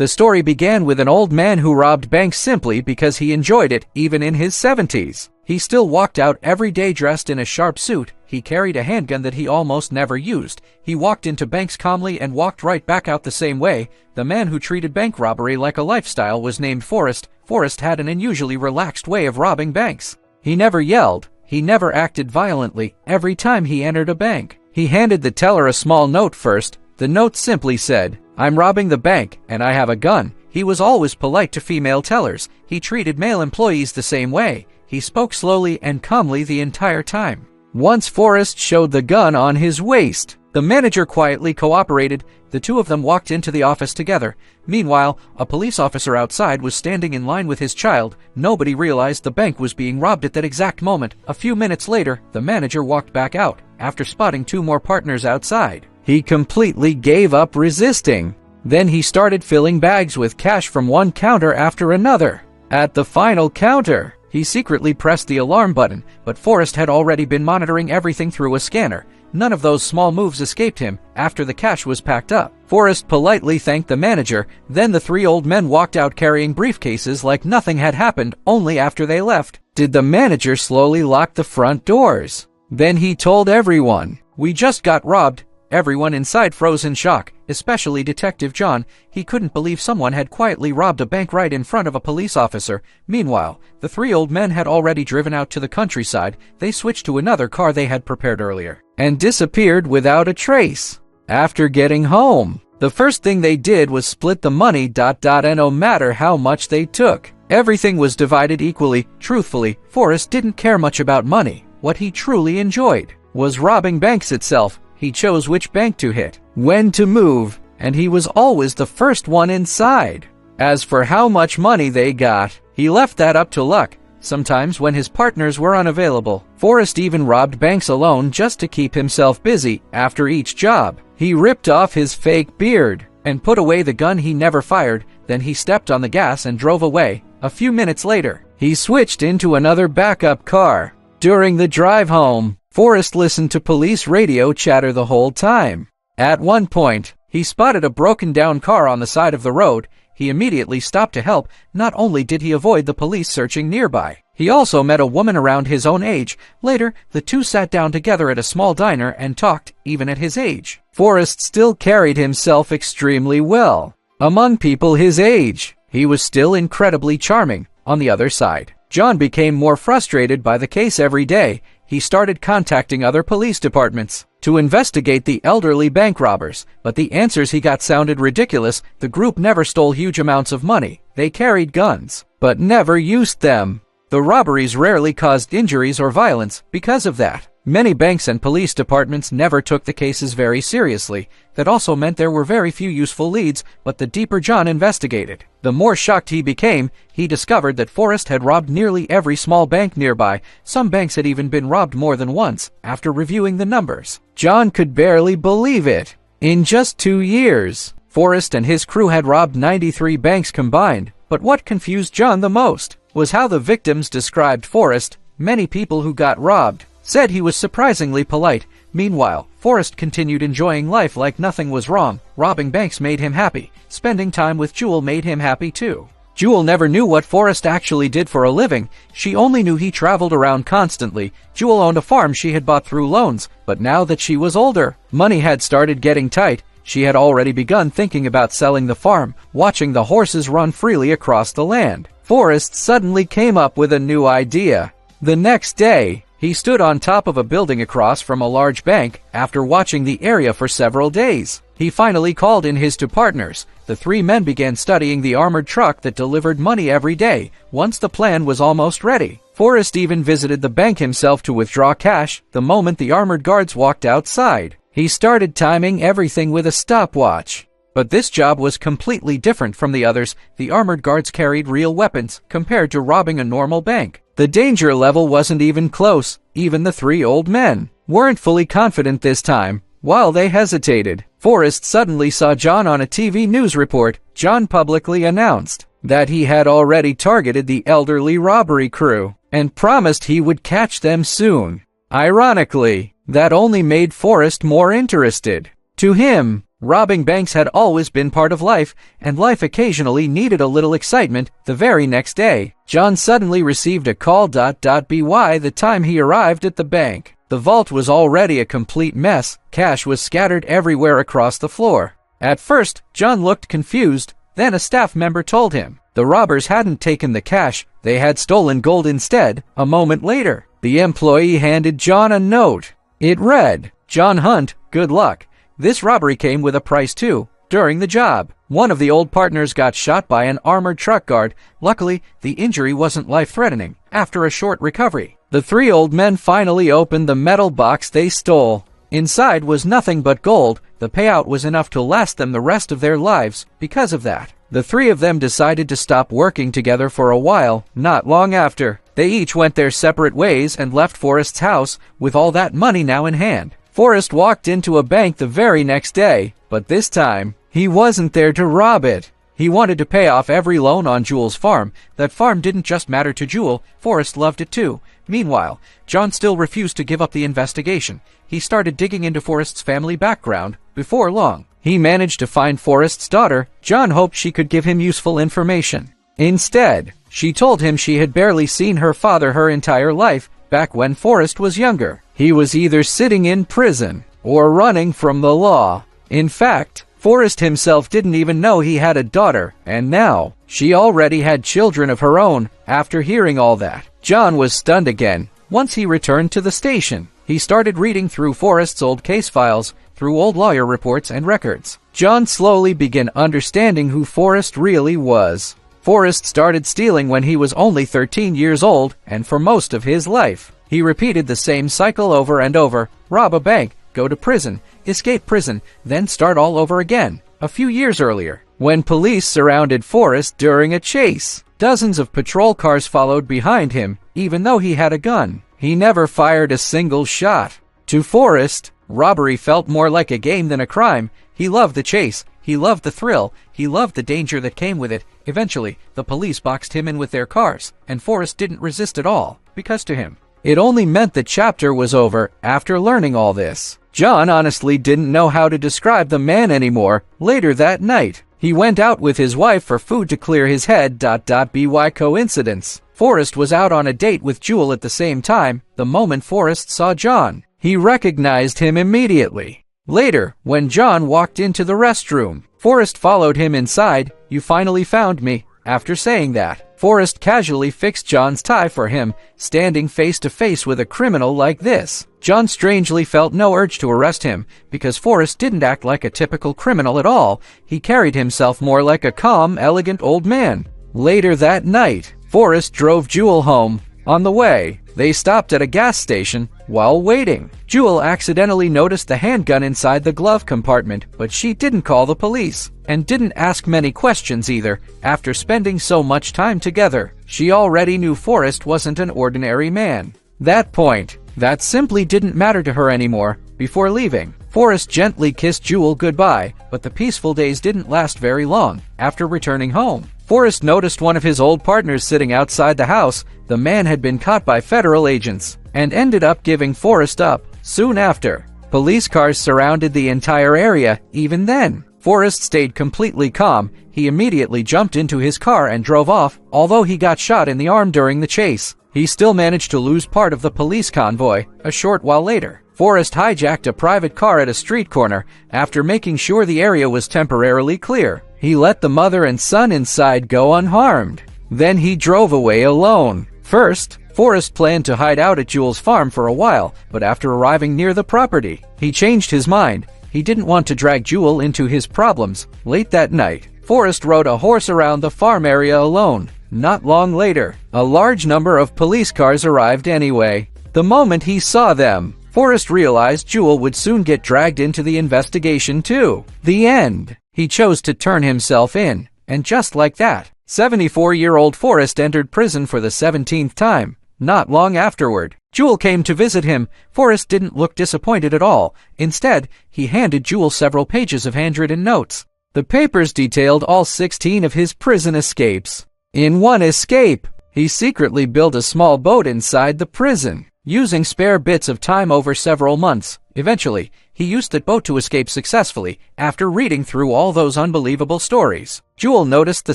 The story began with an old man who robbed banks simply because he enjoyed it, even in his 70s. He still walked out every day dressed in a sharp suit. He carried a handgun that he almost never used. He walked into banks calmly and walked right back out the same way. The man who treated bank robbery like a lifestyle was named Forrest. Forrest had an unusually relaxed way of robbing banks. He never yelled. He never acted violently. Every time he entered a bank, he handed the teller a small note first. The note simply said, "I'm robbing the bank, and I have a gun." He was always polite to female tellers. He treated male employees the same way. He spoke slowly and calmly the entire time. Once Forrest showed the gun on his waist. The manager quietly cooperated. The two of them walked into the office together. Meanwhile, a police officer outside was standing in line with his child. Nobody realized the bank was being robbed at that exact moment. A few minutes later, the manager walked back out. After spotting two more partners outside, he completely gave up resisting. Then he started filling bags with cash from one counter after another. At the final counter, he secretly pressed the alarm button, but Forrest had already been monitoring everything through a scanner. None of those small moves escaped him. After the cash was packed up, Forrest politely thanked the manager. Then the three old men walked out carrying briefcases like nothing had happened. Only after they left did the manager slowly lock the front doors. Then he told everyone, "We just got robbed." Everyone inside froze in shock, especially Detective John. He couldn't believe someone had quietly robbed a bank right in front of a police officer. Meanwhile, the three old men had already driven out to the countryside. They switched to another car they had prepared earlier and disappeared without a trace. After getting home, the first thing they did was split the money. And no matter how much they took, everything was divided equally. Truthfully, Forrest didn't care much about money. What he truly enjoyed was robbing banks itself. He chose which bank to hit, when to move, and he was always the first one inside. As for how much money they got, he left that up to luck. Sometimes when his partners were unavailable, Forrest even robbed banks alone just to keep himself busy. After each job, he ripped off his fake beard and put away the gun he never fired. Then he stepped on the gas and drove away. A few minutes later, he switched into another backup car. During the drive home, Forrest listened to police radio chatter the whole time. At one point, he spotted a broken-down car on the side of the road. He immediately stopped to help. Not only did he avoid the police searching nearby, he also met a woman around his own age. Later, the two sat down together at a small diner and talked. Even at his age, Forrest still carried himself extremely well. Among people his age, he was still incredibly charming. On the other side, John became more frustrated by the case every day. He started contacting other police departments to investigate the elderly bank robbers, but the answers he got sounded ridiculous. The group never stole huge amounts of money. They carried guns, but never used them. The robberies rarely caused injuries or violence because of that. Many banks and police departments never took the cases very seriously. That also meant there were very few useful leads, but the deeper John investigated, the more shocked he became. He discovered that Forrest had robbed nearly every small bank nearby. Some banks had even been robbed more than once. After reviewing the numbers, John could barely believe it. In just 2 years, Forrest and his crew had robbed 93 banks combined. But what confused John the most was how the victims described Forrest. Many people who got robbed said he was surprisingly polite. Meanwhile, Forrest continued enjoying life like nothing was wrong. Robbing banks made him happy. Spending time with Jewel made him happy too. Jewel never knew what Forrest actually did for a living. She only knew he traveled around constantly. Jewel owned a farm she had bought through loans, but now that she was older, money had started getting tight. She had already begun thinking about selling the farm, watching the horses run freely across the land. Forrest suddenly came up with a new idea. The next day, he stood on top of a building across from a large bank. After watching the area for several days, he finally called in his two partners. The three men began studying the armored truck that delivered money every day. Once the plan was almost ready, Forrest even visited the bank himself to withdraw cash. The moment the armored guards walked outside, he started timing everything with a stopwatch. But this job was completely different from the others. The armored guards carried real weapons compared to robbing a normal bank. The danger level wasn't even close. Even the three old men weren't fully confident this time. While they hesitated, Forrest suddenly saw John on a TV news report. John publicly announced that he had already targeted the elderly robbery crew and promised he would catch them soon. Ironically, that only made Forrest more interested. To him, Robbing banks had always been part of life, and life occasionally needed a little excitement. The very next day, John suddenly received a call. By the time he arrived at the bank, the vault was already a complete mess. Cash was scattered everywhere across the floor. At first, John looked confused. Then a staff member told him the robbers hadn't taken the cash, they had stolen gold instead. A moment later, the employee handed John a note. It read, "John Hunt, good luck. This robbery came with a price too. During the job, one of the old partners got shot by an armored truck guard. Luckily, the injury wasn't life-threatening. After a short recovery, the three old men finally opened the metal box they stole. Inside was nothing but gold. The payout was enough to last them the rest of their lives. Because of that, the three of them decided to stop working together for a while. Not long after, they each went their separate ways and left Forrest's house with all that money now in hand. Forrest walked into a bank the very next day, but this time, he wasn't there to rob it. He wanted to pay off every loan on Jewel's farm. That farm didn't just matter to Jewel, Forrest loved it too. Meanwhile, John still refused to give up the investigation. He started digging into Forrest's family background. Before long, he managed to find Forrest's daughter. John hoped she could give him useful information. Instead, she told him she had barely seen her father her entire life. Back when Forrest was younger, he was either sitting in prison or running from the law. In fact, Forrest himself didn't even know he had a daughter, and now she already had children of her own. After hearing all that, John was stunned again. Once he returned to the station, he started reading through Forrest's old case files, through old lawyer reports and records. John slowly began understanding who Forrest really was. Forrest started stealing when he was only 13 years old, and for most of his life, he repeated the same cycle over and over: rob a bank, go to prison, escape prison, then start all over again. A few years earlier, when police surrounded Forrest during a chase, dozens of patrol cars followed behind him. Even though he had a gun, he never fired a single shot. To Forrest, robbery felt more like a game than a crime. He loved the chase, he loved the thrill, he loved the danger that came with it. Eventually, the police boxed him in with their cars, and Forrest didn't resist at all, because to him, it only meant the chapter was over. After learning all this, John honestly didn't know how to describe the man anymore. Later that night, he went out with his wife for food to clear his head. By coincidence, Forrest was out on a date with Jewel at the same time. The moment Forrest saw John, he recognized him immediately. Later, when John walked into the restroom, Forrest followed him inside. "You finally found me." After saying that, Forrest casually fixed John's tie for him. Standing face to face with a criminal like this, John strangely felt no urge to arrest him, because Forrest didn't act like a typical criminal at all. He carried himself more like a calm, elegant old man. Later that night, Forrest drove Jewel home. On the way, they stopped at a gas station. While waiting, Jewel accidentally noticed the handgun inside the glove compartment, but she didn't call the police, and didn't ask many questions either. After spending so much time together, she already knew Forrest wasn't an ordinary man. That simply didn't matter to her anymore. Before leaving, Forrest gently kissed Jewel goodbye, but the peaceful days didn't last very long. After returning home, Forrest noticed one of his old partners sitting outside the house. The man had been caught by federal agents, and ended up giving Forrest up. Soon after, police cars surrounded the entire area. Even then, Forrest stayed completely calm. He immediately jumped into his car and drove off. Although he got shot in the arm during the chase, he still managed to lose part of the police convoy. A short while later, Forrest hijacked a private car at a street corner. After making sure the area was temporarily clear, he let the mother and son inside go unharmed. Then he drove away alone. First, Forrest planned to hide out at Jewel's farm for a while, but after arriving near the property, he changed his mind. He didn't want to drag Jewel into his problems. Late that night, Forrest rode a horse around the farm area alone. Not long later, a large number of police cars arrived anyway. The moment he saw them, Forrest realized Jewel would soon get dragged into the investigation too. The end. He chose to turn himself in, and just like that, 74-year-old Forrest entered prison for the 17th time. Not long afterward, Jewel came to visit him. Forrest didn't look disappointed at all. Instead, he handed Jewel several pages of handwritten notes. The papers detailed all 16 of his prison escapes. In one escape, he secretly built a small boat inside the prison. Using spare bits of time over several months, Eventually, he used that boat to escape successfully after reading through all those unbelievable stories. Jewel noticed the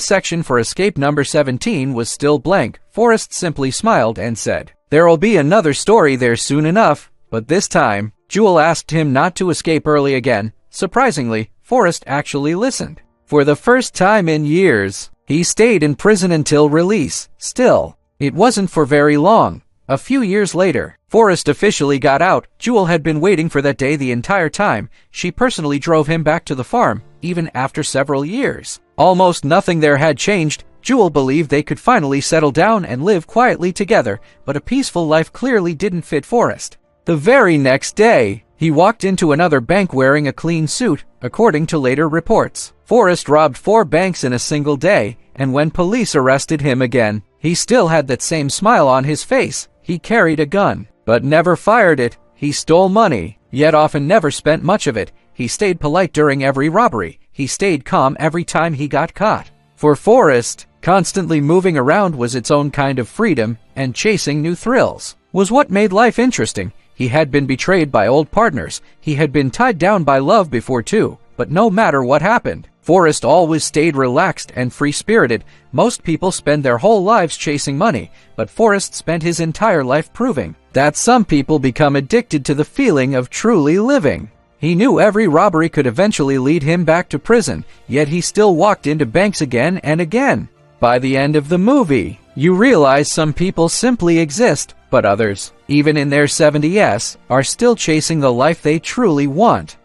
section for escape number 17 was still blank. Forrest simply smiled and said, "There'll be another story there soon enough." But this time, Jewel asked him not to escape early again. Surprisingly, Forrest actually listened. For the first time in years, he stayed in prison until release. Still, it wasn't for very long. A few years later, Forrest officially got out. Jewel had been waiting for that day the entire time. She personally drove him back to the farm, even after several years. Almost nothing there had changed. Jewel believed they could finally settle down and live quietly together, but a peaceful life clearly didn't fit Forrest. The very next day, he walked into another bank wearing a clean suit, according to later reports. Forrest robbed 4 banks in a single day, and when police arrested him again, he still had that same smile on his face. He carried a gun, but never fired it. He stole money, yet often never spent much of it. He stayed polite during every robbery. He stayed calm every time he got caught. For Forrest, constantly moving around was its own kind of freedom, and chasing new thrills was what made life interesting. He had been betrayed by old partners. He had been tied down by love before too. But no matter what happened, Forrest always stayed relaxed and free-spirited. Most people spend their whole lives chasing money, but Forrest spent his entire life proving that some people become addicted to the feeling of truly living. He knew every robbery could eventually lead him back to prison, yet he still walked into banks again and again. By the end of the movie, you realize some people simply exist, but others, even in their 70s, are still chasing the life they truly want.